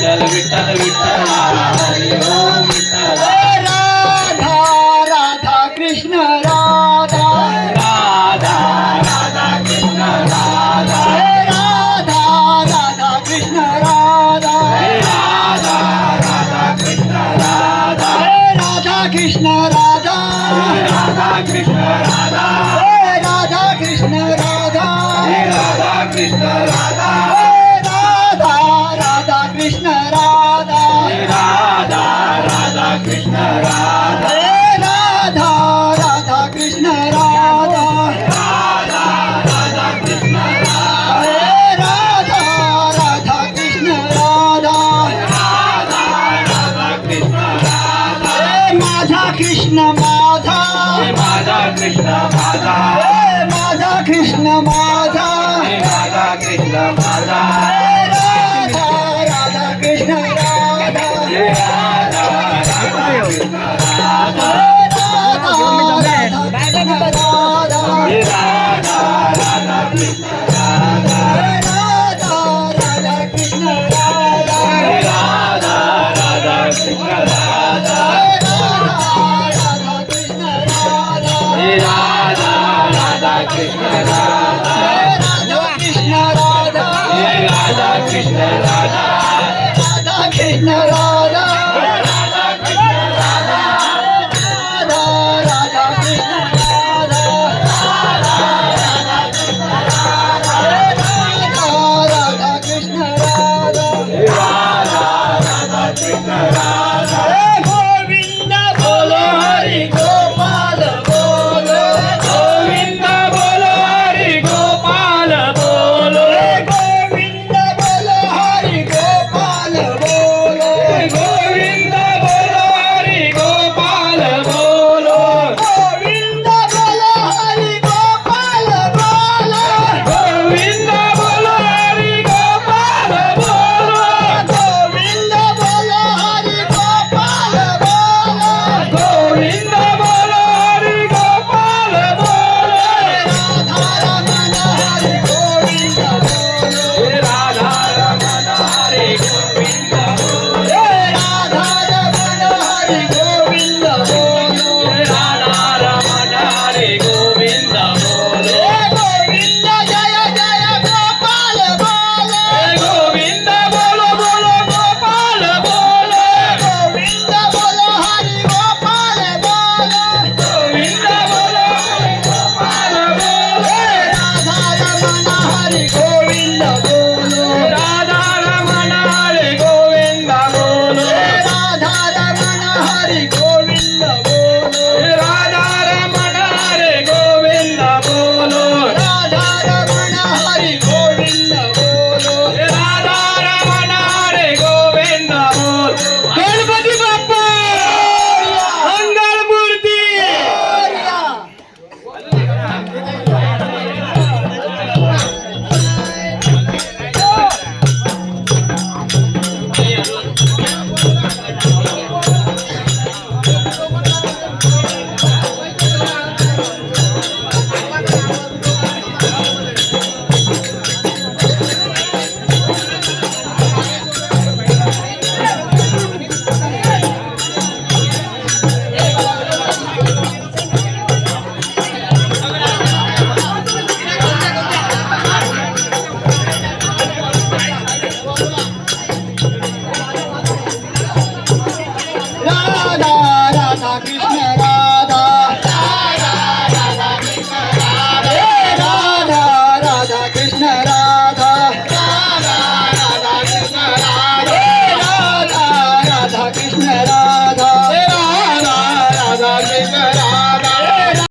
विठ्ठल विठ्ठल विठ्ठला हरी ओम विठ्ठला. राधा राधा कृष्ण राधा राधा राधा कृष्ण राधा राधा राधा कृष्ण राधा राधा राधा कृष्ण राधा राधा कृष्ण राधा राधा कृष्ण राधा राधा कृष्ण राधा राधा कृष्ण राधा राधा राधा कृष्ण राधा राधा राधा कृष्ण राधा राधा राधा कृष्ण राधा राधा राधा कृष्ण राधा राधा राधा कृष्ण राधा राधा राधा कृष्ण राधा माझा कृष्ण माझा माझा कृष्ण माझा माझा कृष्ण माझा राधा कृष्ण माझा राधा राधा कृष्ण राधा राधा राधा कृष्ण राधा राधा कृष्ण राधा राधा राधा कृष्ण राधा राधा राधा कृष्ण राधा राधा राधा कृष्ण राधा राधा कृष्ण राधा राधा राधा कृष्ण राधा राधा कृष्ण राधा राधा कृष्ण राधा राधा कृष्ण राधा राधा राधा कृष्ण राधा राधा कृष्ण राधा राधा राधा कृष्ण राधा गोविंद बोलो हरि गोपाल बोलो गोविंद बोलो हरि गोपाल बोलो गोविंद बोलो हरि गोपाल बोलो गोविंद बोलो हरि गोपाल बोलो गोविंद बोलो हरि गोपाल बोलो गोविंद बोलो हरि गोपाल बोलो गोविंद बोलो हरि गोपाल बोलो गोविंद बोलो हरि गोपाल बोलो राधा रमण हरि गोविंद बोलो राधा रमण हरि गोविंद बोलो राधा रमण हरि गोविंद बोलो राधा रमण हरि गोविंद बोलो गोविंद जय जय गोपाल बोलो गोविंद बोलो बोलो गोपाल बोलो गोविंद बोलो हरि गोपाल बोलो गोविंद बोलो हरि गोपाल बोलो राधा रमण हरि गोविंद बोलो राधा रमण हरि गोविंद बोलो राधा रमण हरि गोविंद बोलो राधा रमण हरि गोविंद बोलो राधा रमण हरि गोविंद बोलो राधा रमण हरि गोविंद बोलो गणपती बाप्पा मंगल मूर्ती राधा राधा कृष्ण